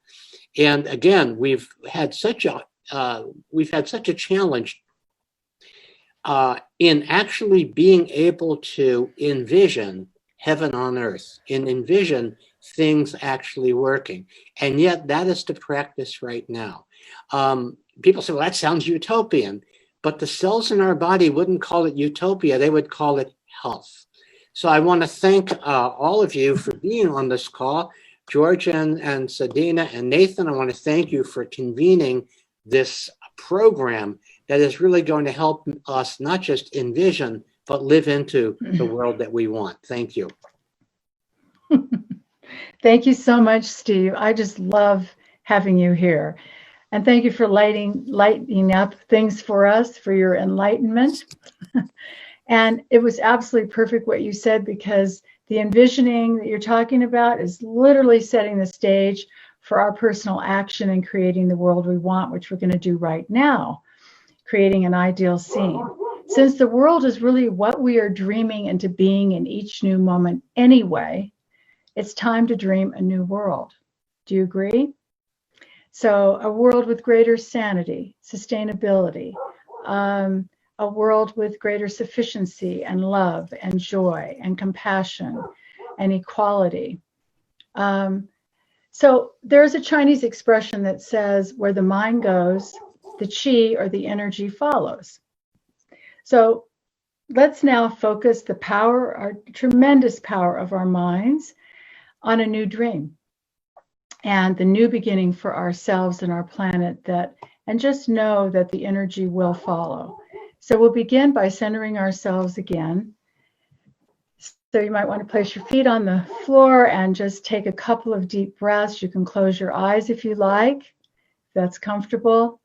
And again, we've had such a challenge in actually being able to envision heaven on earth, and envision things actually working. And yet that is the practice right now. People say, well, that sounds utopian, but the cells in our body wouldn't call it utopia, they would call it health. So I want to thank all of you for being on this call. George and Sadina and Nathan, I want to thank you for convening this program that is really going to help us not just envision, but live into the world that we want. Thank you. Thank you so much, Steve. I just love having you here. And thank you for lighting up things for us, for your enlightenment. And it was absolutely perfect what you said, because the envisioning that you're talking about is literally setting the stage for our personal action and creating the world we want, which we're going to do right now, creating an ideal scene. Since the world is really what we are dreaming into being in each new moment anyway, it's time to dream a new world. Do you agree? So a world with greater sanity, sustainability, a world with greater sufficiency and love and joy and compassion and equality. So there's a Chinese expression that says, where the mind goes, the chi or the energy follows. So let's now focus the power, our tremendous power of our minds, on a new dream and the new beginning for ourselves and our planet, and just know that the energy will follow. So we'll begin by centering ourselves again. So you might want to place your feet on the floor and just take a couple of deep breaths. You can close your eyes if you like, if that's comfortable.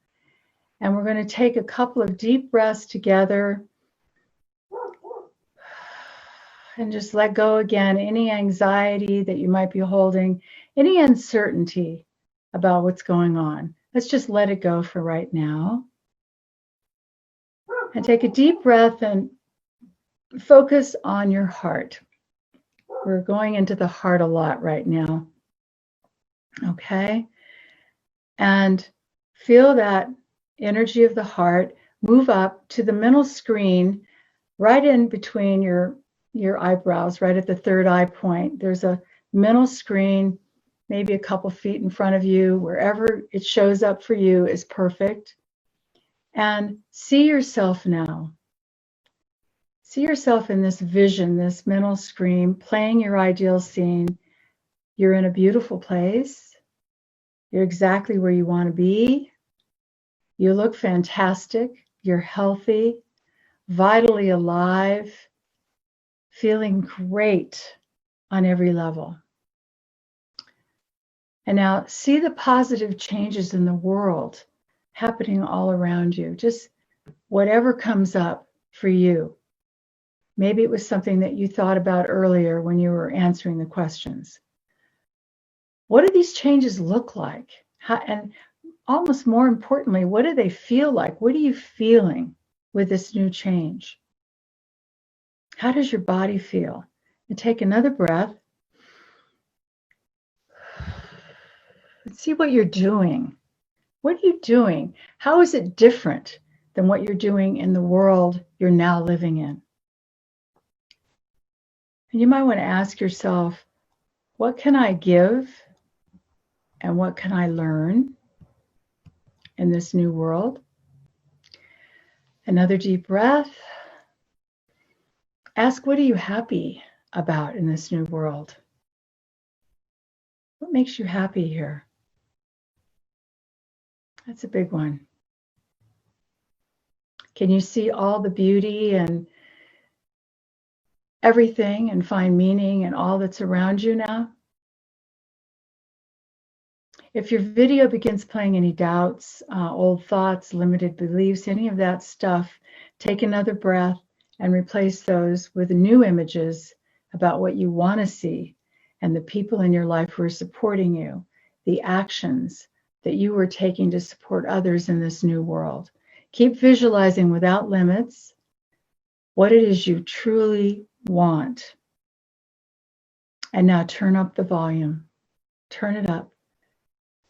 And we're going to take a couple of deep breaths together and just let go again any anxiety that you might be holding, any uncertainty about what's going on. Let's just let it go for right now. And take a deep breath and focus on your heart. We're going into the heart a lot right now. Okay? And feel that energy of the heart move up to the middle screen, right in between your eyebrows, right at the third eye point. There's a middle screen, maybe a couple feet in front of you. Wherever it shows up for you is perfect. And see yourself now. See yourself in this vision, this mental screen, playing your ideal scene. You're in a beautiful place. You're exactly where you want to be. You look fantastic. You're healthy, vitally alive, feeling great on every level. And now see the positive changes in the world happening all around you. Just whatever comes up for you. Maybe it was something that you thought about earlier when you were answering the questions. What do these changes look like? And almost more importantly, what do they feel like? What are you feeling with this new change? How does your body feel? And take another breath. And see what you're doing. What are you doing? How is it different than what you're doing in the world you're now living in? And you might want to ask yourself, what can I give and what can I learn in this new world? Another deep breath. Ask, what are you happy about in this new world? What makes you happy here? That's a big one. Can you see all the beauty and everything and find meaning in all that's around you now? If your video begins playing any doubts, old thoughts, limited beliefs, any of that stuff, take another breath and replace those with new images about what you want to see and the people in your life who are supporting you, the actions that you are taking to support others in this new world. Keep visualizing without limits what it is you truly want. And now turn up the volume. Turn it up.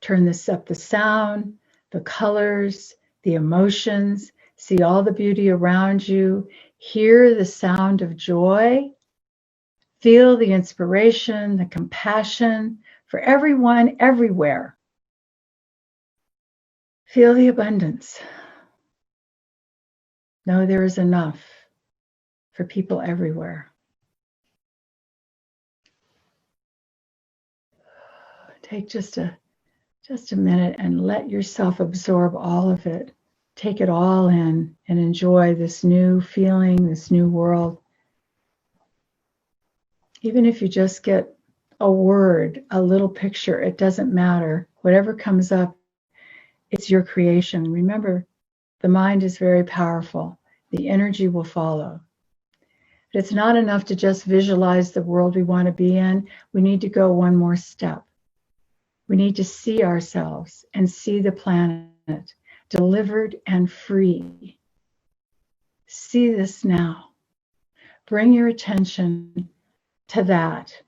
Turn this up, the sound, the colors, the emotions. See all the beauty around you. Hear the sound of joy. Feel the inspiration, the compassion for everyone, everywhere. Feel the abundance. Know there is enough for people everywhere. Take just a minute and let yourself absorb all of it. Take it all in and enjoy this new feeling, this new world. Even if you just get a word, a little picture, it doesn't matter. Whatever comes up, it's your creation. Remember, the mind is very powerful. The energy will follow. But it's not enough to just visualize the world we want to be in. We need to go one more step. We need to see ourselves and see the planet delivered and free. See this now. Bring your attention to that.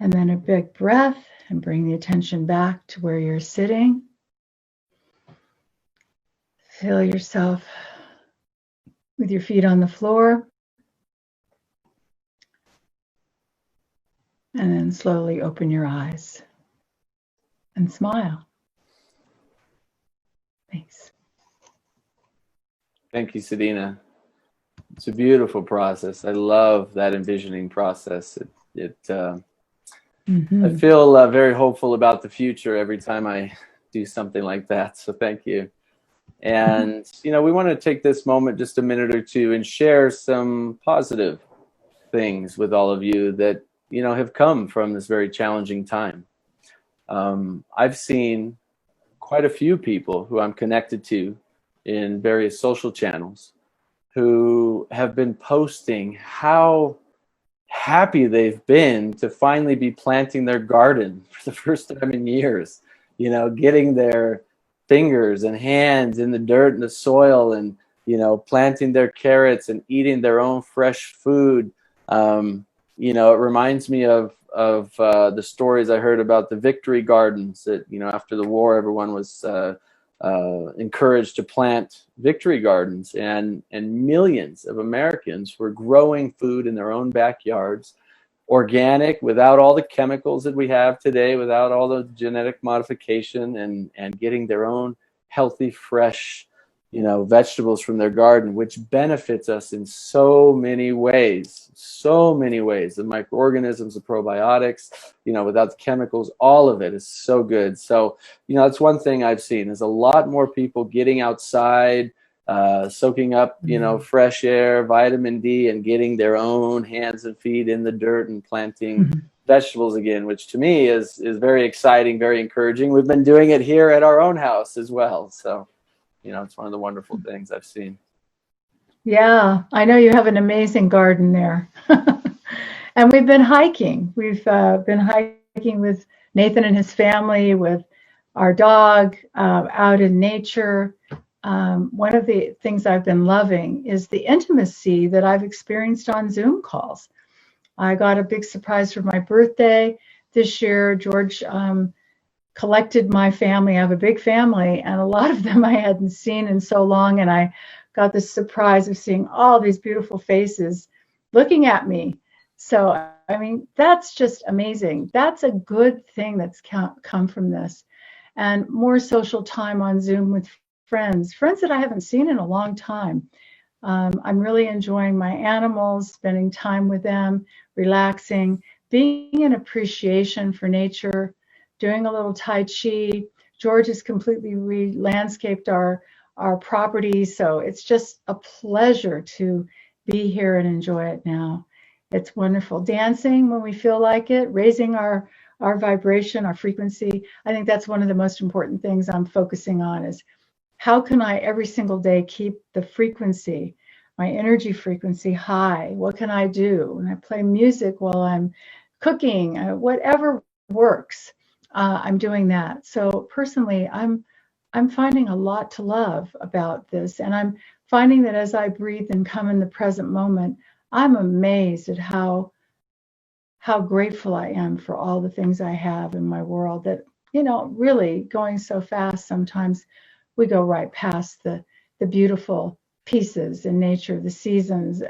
And then a big breath and bring the attention back to where you're sitting. Feel yourself with your feet on the floor. And then slowly open your eyes and smile. Thanks. Thank you, Sedina. It's a beautiful process. I love that envisioning process. I feel very hopeful about the future every time I do something like that. So thank you. And, we want to take this moment, just a minute or two, and share some positive things with all of you that, have come from this very challenging time. I've seen quite a few people who I'm connected to in various social channels who have been posting how happy they've been to finally be planting their garden for the first time in years, getting their fingers and hands in the dirt and the soil and, planting their carrots and eating their own fresh food. It reminds me of the stories I heard about the victory gardens that, after the war, everyone was encouraged to plant victory gardens, and millions of Americans were growing food in their own backyards, organic, without all the chemicals that we have today, without all the genetic modification, and getting their own healthy, fresh, vegetables from their garden, which benefits us in so many ways. The microorganisms, the probiotics, without the chemicals, all of it is so good. So, that's one thing I've seen is a lot more people getting outside, soaking up, fresh air, vitamin D, and getting their own hands and feet in the dirt and planting vegetables again, which to me is very exciting, very encouraging. We've been doing it here at our own house as well. So, it's one of the wonderful things I've seen. Yeah, I know you have an amazing garden there. And we've been hiking. We've been hiking with Nathan and his family, with our dog, out in nature. One of the things I've been loving is the intimacy that I've experienced on Zoom calls. I got a big surprise for my birthday this year. George collected my family. I have a big family, and a lot of them I hadn't seen in so long. And I got the surprise of seeing all these beautiful faces looking at me. So, that's just amazing. That's a good thing that's come from this. And more social time on Zoom with friends that I haven't seen in a long time. I'm really enjoying my animals, spending time with them, relaxing, being in appreciation for nature, doing a little Tai Chi. George has completely re-landscaped our property, so it's just a pleasure to be here and enjoy it now. It's wonderful. Dancing when we feel like it, raising our vibration, our frequency. I think that's one of the most important things I'm focusing on is how can I every single day keep the frequency my energy frequency high? What can I do? And I play music while I'm cooking, whatever works. I'm doing that. So personally, I'm finding a lot to love about this, and I'm finding that as I breathe and come in the present moment, I'm amazed at how grateful I am for all the things I have in my world that, really going so fast, sometimes we go right past the beautiful pieces in nature, the seasons,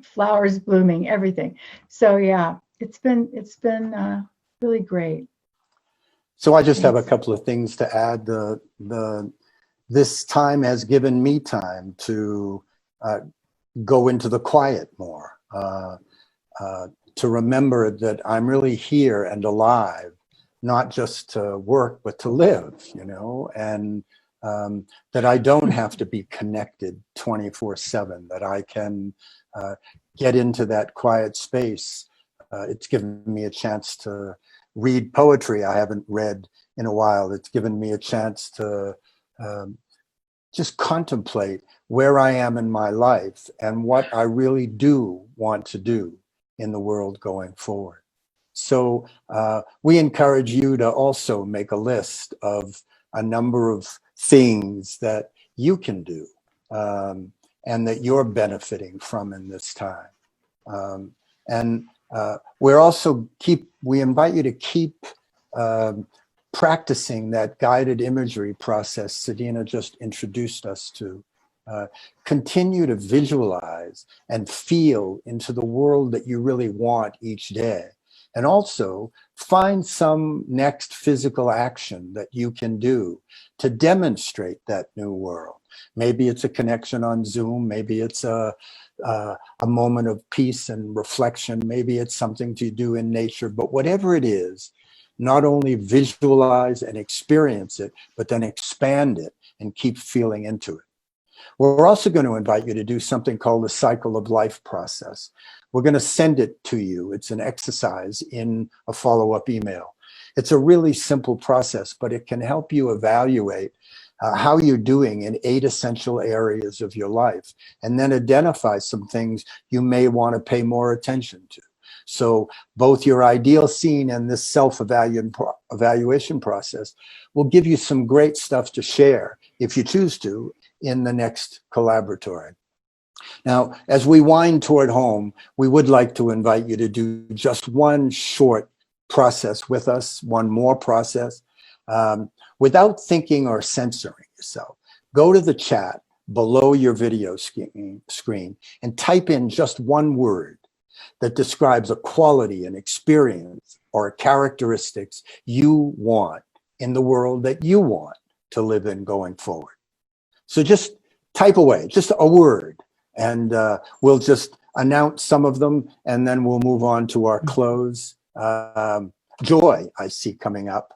flowers blooming, everything. So yeah, it's been really great. So I just have a Thanks. couple of things to add. This time has given me time to go into the quiet more, to remember that I'm really here and alive, not just to work, but to live, and that I don't have to be connected 24/7, that I can get into that quiet space. It's given me a chance to read poetry I haven't read in a while. It's given me a chance to just contemplate where I am in my life and what I really do want to do in the world going forward. So we encourage you to also make a list of a number of things that you can do and that you're benefiting from in this time. And we invite you to keep practicing that guided imagery process Sedina just introduced us to. Continue to visualize and feel into the world that you really want each day. And also find some next physical action that you can do to demonstrate that new world. Maybe it's a connection on Zoom, maybe it's a moment of peace and reflection, maybe it's something to do in nature, but whatever it is, not only visualize and experience it, but then expand it and keep feeling into it. We're also going to invite you to do something called the cycle of life process. We're going to send it to you. It's an exercise in a follow-up email. It's a really simple process, but it can help you evaluate how you're doing in 8 essential areas of your life, and then identify some things you may want to pay more attention to. So both your ideal scene and this self-evaluation process will give you some great stuff to share, if you choose to, in the next Collaboratory. Now, as we wind toward home, we would like to invite you to do just one short process with us, one more process, without thinking or censoring yourself. Go to the chat below your video screen and type in just one word that describes a quality, an experience, or characteristics you want in the world that you want to live in going forward. So just type away, just a word, and we'll just announce some of them, and then we'll move on to our close. Joy, I see coming up.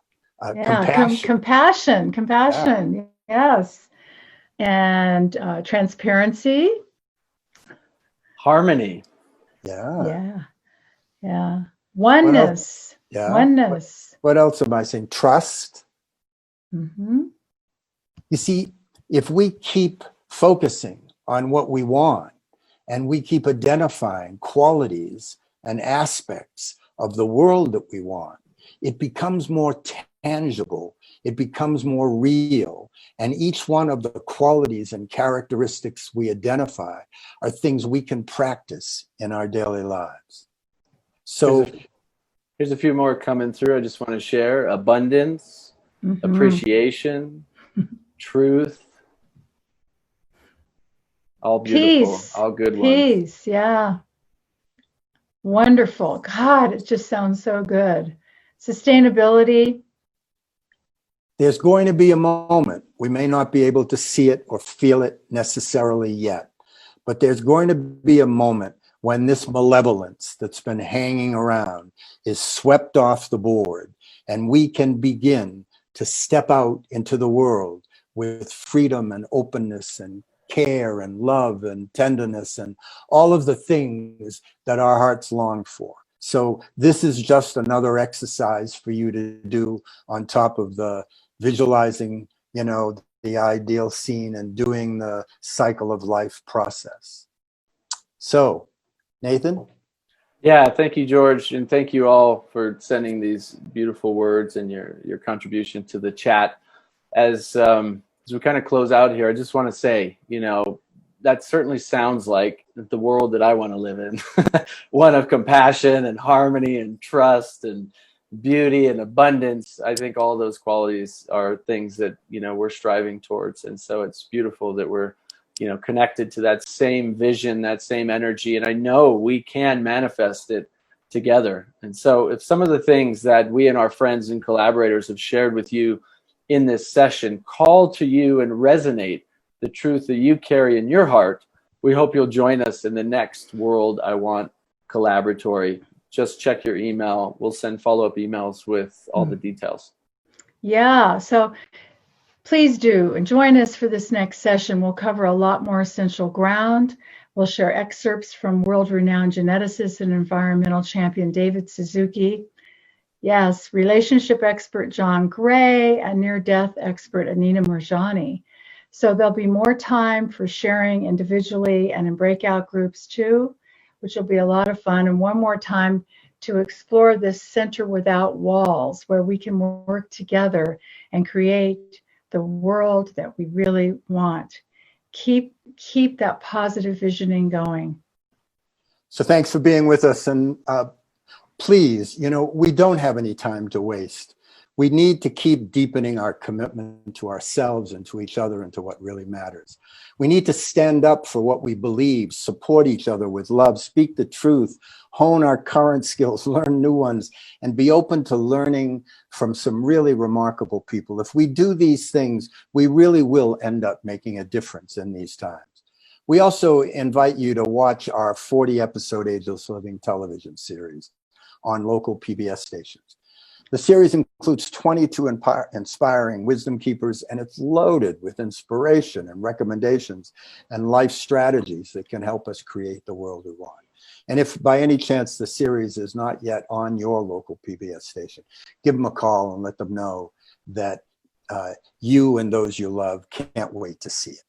Compassion. Yeah. Yes. And transparency. Harmony. Yeah. Oneness. Oneness. What else am I saying? Trust. Mm-hmm. You see, if we keep focusing on what we want and we keep identifying qualities and aspects of the world that we want, it becomes more tangible, it becomes more real. And each one of the qualities and characteristics we identify are things we can practice in our daily lives. So here's a few more coming through. I just want to share: abundance, appreciation, truth. All beautiful, peace, all good ones. Peace, yeah. Wonderful. God, it just sounds so good. Sustainability. There's going to be a moment, we may not be able to see it or feel it necessarily yet, but there's going to be a moment when this malevolence that's been hanging around is swept off the board, and we can begin to step out into the world with freedom and openness and care and love and tenderness and all of the things that our hearts long for. So this is just another exercise for you to do on top of the visualizing, the ideal scene and doing the cycle of life process. So, Nathan? Yeah, thank you, George, and thank you all for sending these beautiful words and your contribution to the chat. As we kind of close out here, I just want to say, that certainly sounds like the world that I want to live in, one of compassion and harmony and trust and beauty and abundance. I think all those qualities are things that we're striving towards, and so it's beautiful that we're connected to that same vision, that same energy, and I know we can manifest it together. And so if some of the things that we and our friends and collaborators have shared with you in this session call to you and resonate the truth that you carry in your heart, we hope you'll join us in the next World I Want Collaboratory. Just check your email. We'll send follow-up emails with all the details. Yeah, so please do and join us for this next session. We'll cover a lot more essential ground. We'll share excerpts from world-renowned geneticist and environmental champion David Suzuki. Yes, relationship expert John Gray and near-death expert Anina Murjani. So there'll be more time for sharing individually and in breakout groups too, which will be a lot of fun. And one more time to explore this center without walls, where we can work together and create the world that we really want. Keep that positive visioning going. So thanks for being with us. And please, we don't have any time to waste. We need to keep deepening our commitment to ourselves and to each other and to what really matters. We need to stand up for what we believe, support each other with love, speak the truth, hone our current skills, learn new ones, and be open to learning from some really remarkable people. If we do these things, we really will end up making a difference in these times. We also invite you to watch our 40-episode Ageless Living television series on local PBS stations. The series includes 22 inspiring wisdom keepers, and it's loaded with inspiration and recommendations and life strategies that can help us create the world we want. And if by any chance the series is not yet on your local PBS station, give them a call and let them know that you and those you love can't wait to see it.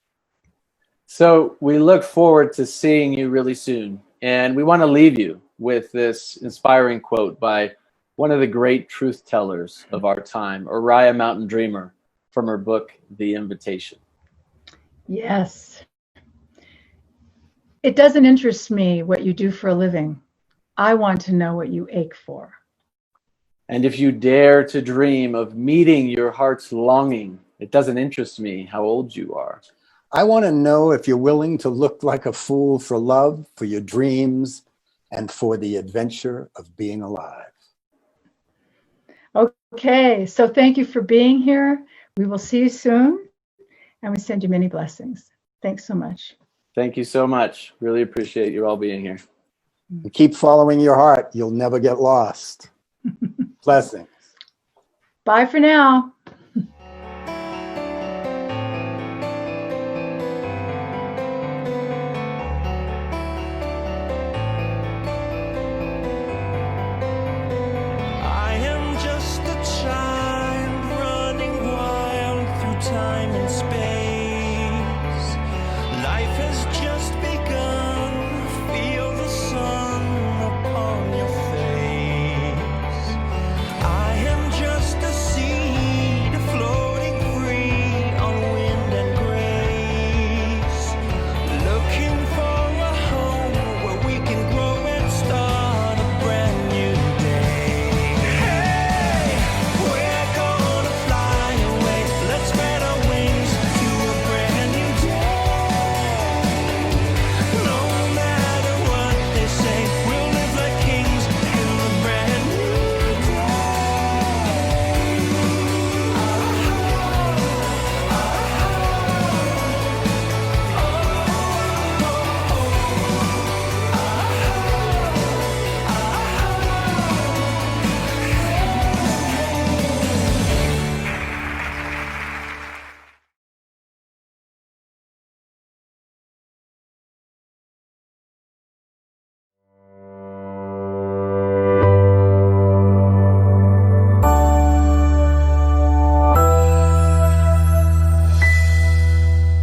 So we look forward to seeing you really soon. And we want to leave you with this inspiring quote by one of the great truth tellers of our time, Oriah Mountain Dreamer, from her book, The Invitation. Yes. It doesn't interest me what you do for a living. I want to know what you ache for. And if you dare to dream of meeting your heart's longing, it doesn't interest me how old you are. I want to know if you're willing to look like a fool for love, for your dreams, and for the adventure of being alive. Okay, so thank you for being here. We will see you soon, and we send you many blessings. Thanks so much. Thank you so much. Really appreciate you all being here. And keep following your heart. You'll never get lost. Blessings. Bye for now.